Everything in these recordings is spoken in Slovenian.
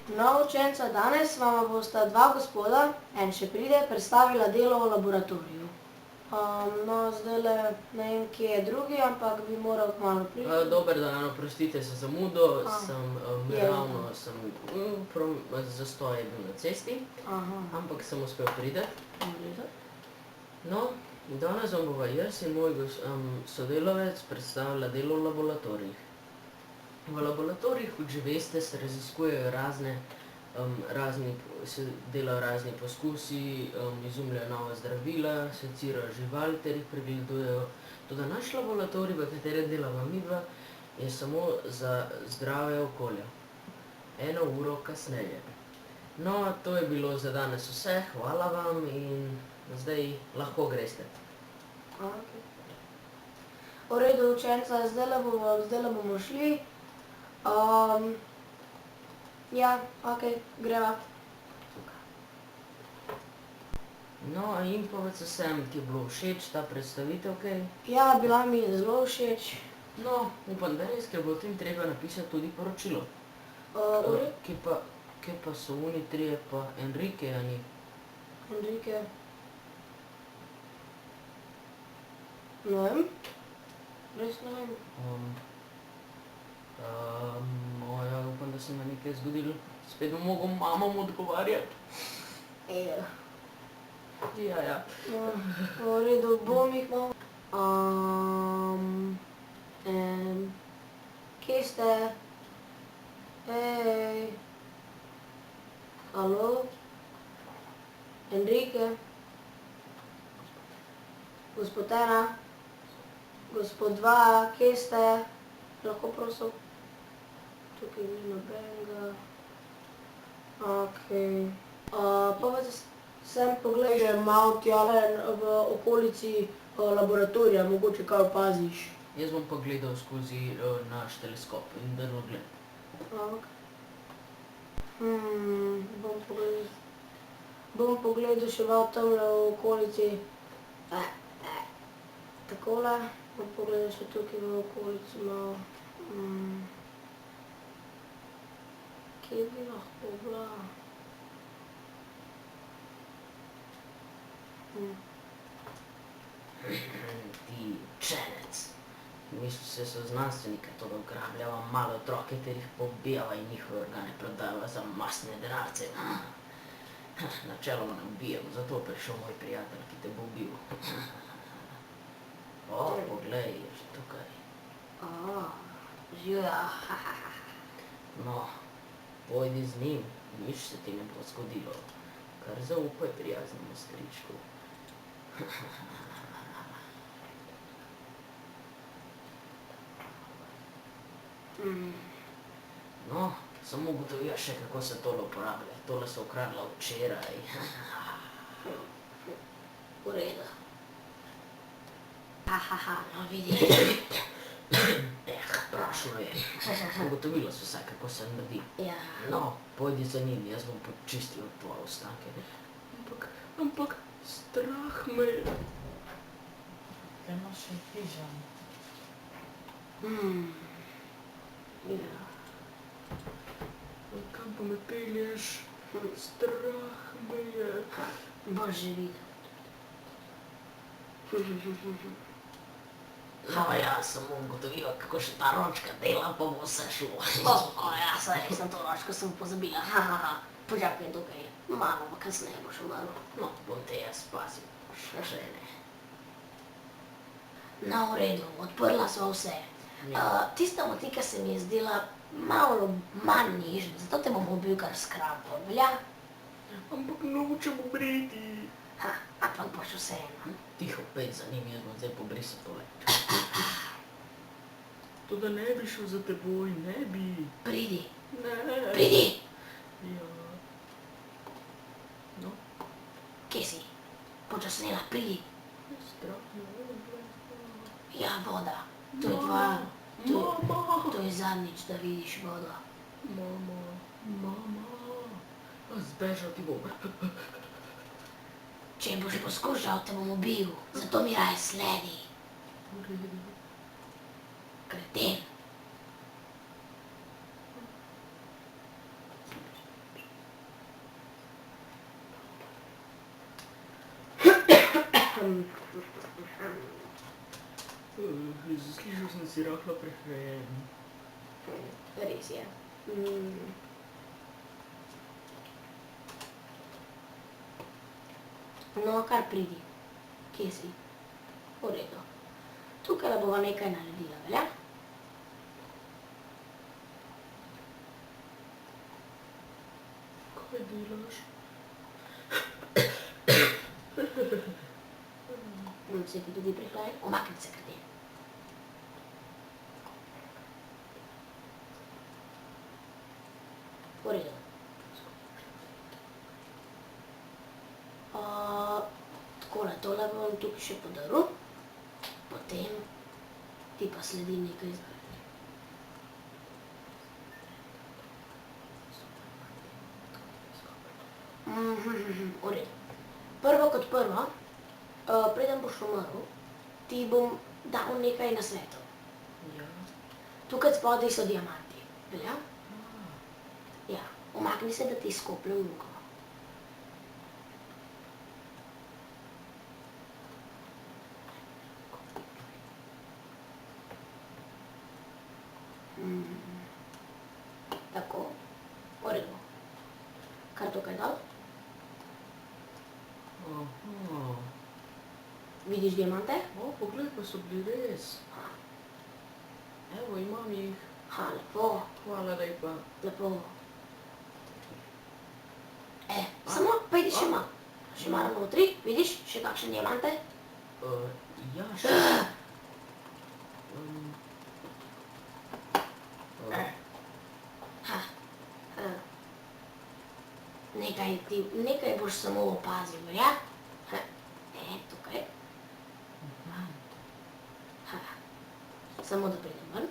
No, učenca, danes vama bosta dva gospoda, en še pride, predstavila delo v laboratoriju. No, zdajle ne vem, kje je drugi, ampak bi moral kmalu priti. Dober dan, oprostite za zamudo, je ravno sem, zastoj je bil na cesti, ampak sem uspel priti. No, danes vam bova jaz in moj sodelavec predstavila delo v laboratorijih. V laboratorijih, kot že veste, se raziskujejo se delajo razni poskusi, izumljajo nova zdravila, secirajo živali ter jih pregledujejo. Toda naš laboratorij, v katerem delava midva, je samo za zdravje okolja. 1 uro kasneje. No, to je bilo za danes vse, hvala vam in zdaj lahko greste. V redu, učenca, zdajle bomo šli. Ja, okej, greva. No, in povedz vsem, ti je bilo všeč ta predstavitev kaj? Ja, bila mi je zelo všeč. No, upam, da res, ker bo o tem treba napisati tudi poročilo. Kje pa so oni trije pa Enrique, a ni? Enrique. Ne vem. Res ne vem. Ja, upam, da se mi nekaj zgodilo. Spet bom mogel mamam odgovarjati. Ja. V redu, bom jih malo. Kje ste? Hej. Halo? Enrique? Gospod 1? Gospod 2, kje ste? Lahko prosim? Tukaj ni nobenega. Okej. Povedz sem, poglej že malo tjale v okolici laboratorija, mogoče kaj opaziš. Jaz bom pa gledal skozi naš teleskop in daljnogled. Bom pogledal še malo tamle v okolici. Takole. Bom pogledal še tukaj v okolici malo. Kje bi lahko bila? Ti učenec. Mislil si, da so znanstveniki, toda ugrabljava male otroke ter jih pobijava in njihove organe prodajava za mastne denarce. Načeloma ne ubijam, zato je prišel moj prijatelj, ki te bo ubil. Poglej, je že tukaj. Živjo. No, pojdi z njim, nič se ti ne bo zgodilo. Kar zaupaj prijaznemu stričku. No, samo ugotoviva še, kako se tole uporablja. Tole so ukradla včeraj. V redu. No, vidiš. Prašno je. Ugotovila so vsaj, kako se naredi. Ja. No, pojdi za njim, jaz bom počistil tvoje ostanke. Ampak strah me je. Kaj imaš še pižam? Ja. Kam pa me pelješ? Strah me je. Boš že videl. No ja, samo ugotovila, kako še ta ročka dela, pa bo vse šlo. Ja, saj sem to ročko sem pozabila. Počakaj tukaj. Malo pa kasneje boš umrl. No, bom te jaz spazil. Še ne. No, v redu, odprla sva vse. Tista motika se mi je zdela malo manj nežna, zato te bom ubil kar s krampo, velja? Ampak nočem umreti. Ampak boš vseeno. Tiho, pej za njim, jaz bom zdaj pobrisal tole. Toda ne bi šel za teboj, ne bi. Pridi. Ne. Pridi! Ja. No? Kje si? Počasnila, pridi. Strah me je. Ja, voda. To je tvoja. To je zadnjič, da vidiš vodo. Mama. Zbežal ti bom. Če boš poskušal, te bom ubil. Zato mi raje sledi. Kreten. Zaslišal sem si rahlo prehlajen. Res je. No, kar pridi. Kje si? V redu. Tukaj bova nekaj naredila, velja? Kaj delaš? Se ti tudi prihlajen? Omakni se kredi. V redu. Takole, tole bom tukaj še podaril. Potem ti pa sledi nekaj zdaj. V redu. Prvo kot prvo, preden boš umrl, ti bom dal nekaj nasvetov. Ja. Tukaj spodaj so diamanti, velja? Ja, umakni se, da ti izkopljem luko. Tako, v redu. Kar tukaj dal? Aha. Vidiš diamante? Poglej, pa so bili res. Evo, imam jih. Lepo, Hvala lepa. lepo. Samo pojdi še malo. Še malo notri, vidiš še kakšne diamante? Ja, še. Nekaj boš samo opazil, ja? Tukaj. Samo da pridem ven.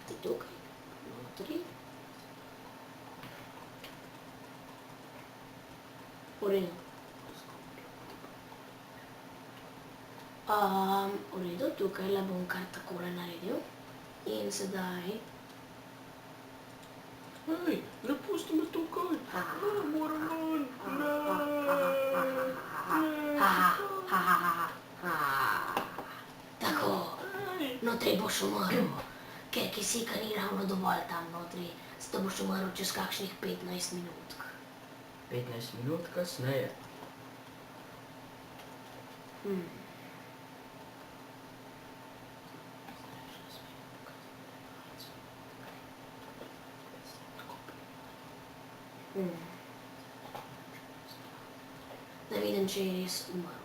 Ti tukaj, notri. V redu. V redu, tukaj bom kar takole naredil. In sedaj... Hej, ne pusti me tukaj. Moram ven. Tako, notri boš umrl, ker kisika ni ravno dovolj tam notri, zato boš umrl čez kakšnih 15 minutk. 15 minut kasneje. Da vidim, če je res umrl.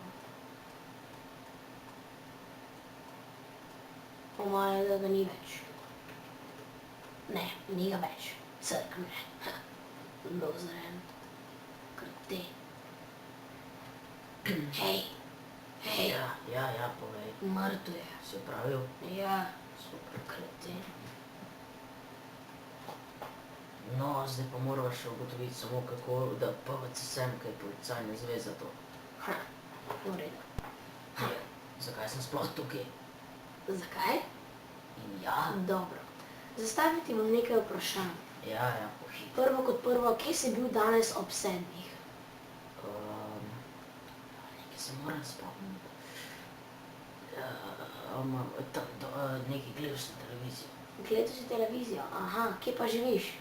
Po moje, da ga ni več. Ne, ni ga več. Crkne. Lozoren. Krte. Hej, hej, Ja, povej. mrtev je. Si opravil? Ja, Super. krte. No, zdaj pa morava še ugotoviti samo kako, da PVC-sem, kaj policajna zveza to. V redu. Zakaj sem sploh tukaj? Zakaj? In ja, Dobro. Zastaviti bom nekaj vprašanj. ja, pohit. Prvo kot prvo, kje si bil danes ob 7? Nekaj se moram spomniti. Nekaj gledal sem televizijo. Gledal si televizijo? Aha, kje pa živiš?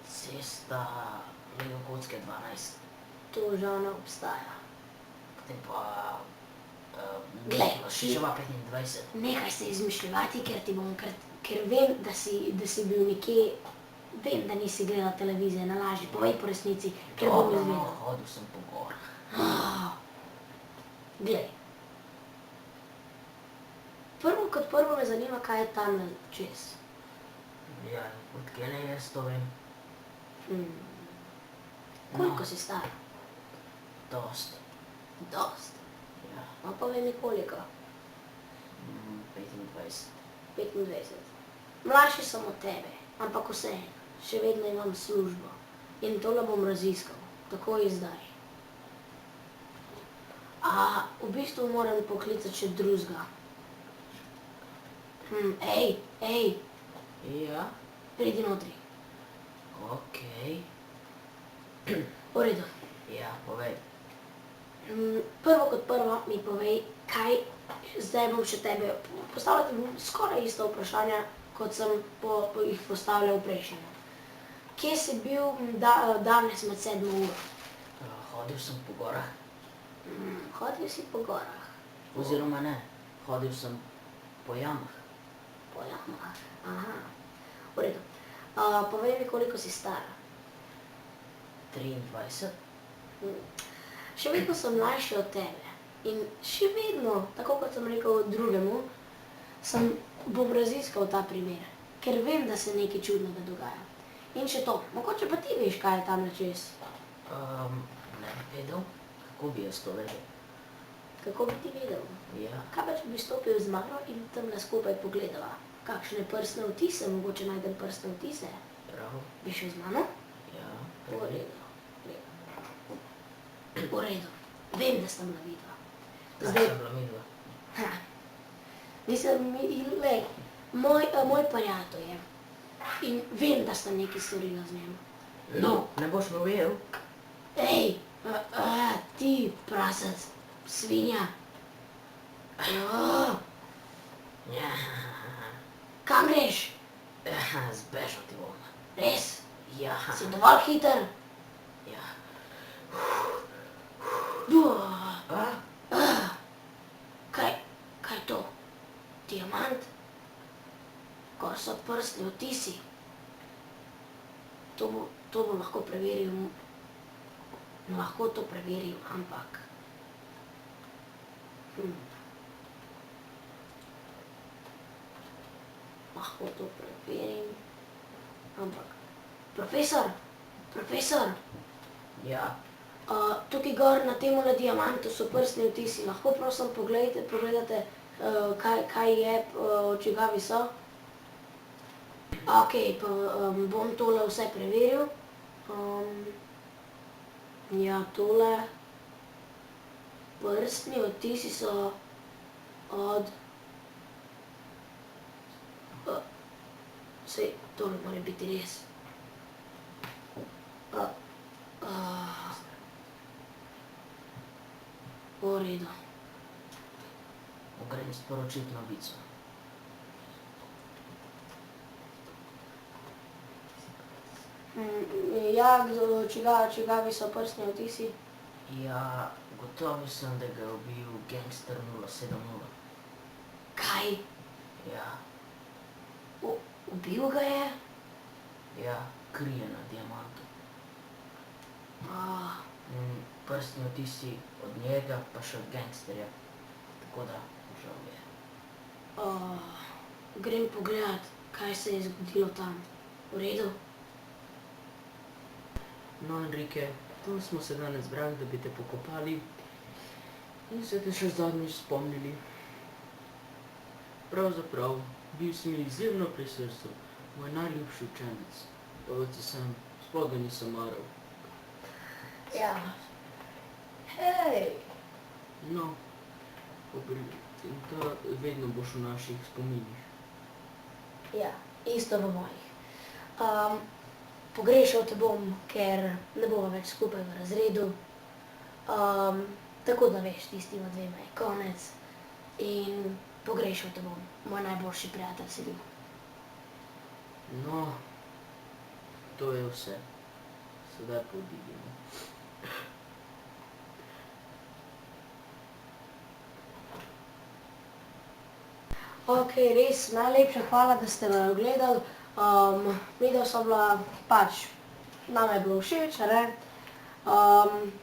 Cesta Lego Kocke 12. To žal ne obstaja. Potem pa... Glej, Šiševa 25. Nehaj se izmišljevati, ker vem, da si bil nekje, vem, da nisi gledal televizije, nalaži, povej po resnici, ker bom Dobro, izvedel. hodil sem po gorah. Glej. Prvo kot prvo me zanima, kaj je tam čez. Ja, odkele jaz to vem? Koliko si star? Dost. Dost. Ja, No, povej mi koliko. 25. 25. Mlajši sem od tebe, ampak vseeno, še vedno imam službo. In tole bom raziskal, tako in zdaj. V bistvu moram poklicati še drugega. Ej, Ja? pridi notri. Okej. V redu. Ja, povej. Prvo kot prvo mi povej, kaj, zdaj bom še tebe, postavila ti bom skoraj isto vprašanje, kot sem jih postavljal prejšnjemu. Kje si bil danes med 7. uro? Hodil sem po gorah. Hodil si po gorah. Oziroma ne, hodil sem po jamah. Po jamah. Aha. V redu. Povej mi, koliko si stara. 23. Še vedno sem mlajši od tebe in še vedno, tako kot sem rekel drugemu, bom raziskal ta primer, ker vem, da se nekaj čudnega dogaja. In še to, mogoče pa ti veš, kaj je tamle čez. Ne bi vedel, kako bi jaz to vedel. Kako bi ti vedel? Ja, Kaj pa, če bi stopil z mano in tamle skupaj pogledala? Kakšne prstne odtise, mogoče najdem prstne odtise? prav, Bi šel z mano? ja. V redu. V redu. Vem, da sta bila vidva. Kaj Zdaj, sta bila midva? mislim, lej, moj prijatelj je in vem, da sta nekaj storila z njim. No, ne boš me ujel? Ej, ti prasec, svinja. Ja, Kam greš? zbežal ti bom. Res? Ja, Si dovolj hiter? ja. Kaj je to? Diamant? Kar so prstni odtisi? To bo lahko preveril. Lahko to preveril, ampak... Lahko to preverim, ampak... Profesor, Ja, tukaj gor na temule diamantu so prstni odtisi. Lahko prosim pogledate, kaj je, čigavi so? Okej, pa bom tole vse preveril. Ja, tole prstni odtisi so od... Saj, tole mora biti res. V redu. grem sporočiti novico. Ja, čigavi so prstni odtisi? Ja, gotovi sem, da ga je ubil gangster 070. Kaj? Ja, Ubil ga je? ja, krije na diamantu. Prstni odtisi od njega, pa še od gangsterja. Tako da, žal mi je. Grem pogledat, kaj se je zgodilo tam. V redu? No, Enrique, tu smo se danes zbrali, da bi te pokopali in se te še zadnjič spomnili. Pravzaprav, bil si mi izjemno pri srcu, moj najljubši učenec. Povedci sem, sploh ga nisem maral. Ja. Hej! No, in ta vedno boš v naših spominih. Ja, isto v mojih. Pogrešal te bom, ker ne bova več skupaj v razredu. Tako da veš, tistima dvema je konec. In pogrešal te bom, moj najboljši prijatelj si bil. No, to je vse. Sedaj pa odidimo. Okej, res, najlepša hvala, da ste me ogledali. Videa so bila pač, nama je bilo všeč, a ne?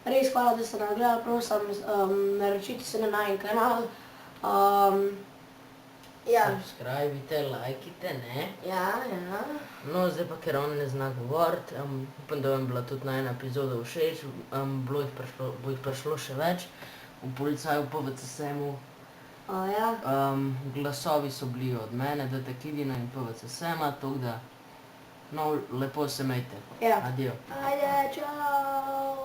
Res hvala, da ste me ogledali, prosim, naročite se na najin kanal. Ja, Subscribite, lajkite, ne? ja. No, zdaj pa, ker on ne zna govoriti, upam, da vam je bila tudi najina epizoda všeč, bo jih prišlo še več. V Policaju PVC-semu. Ja. Glasovi so bili od mene, Detektivina in PVC-sema, tako da, no, lepo se imejte. Ja. Adijo. Ajde, čau!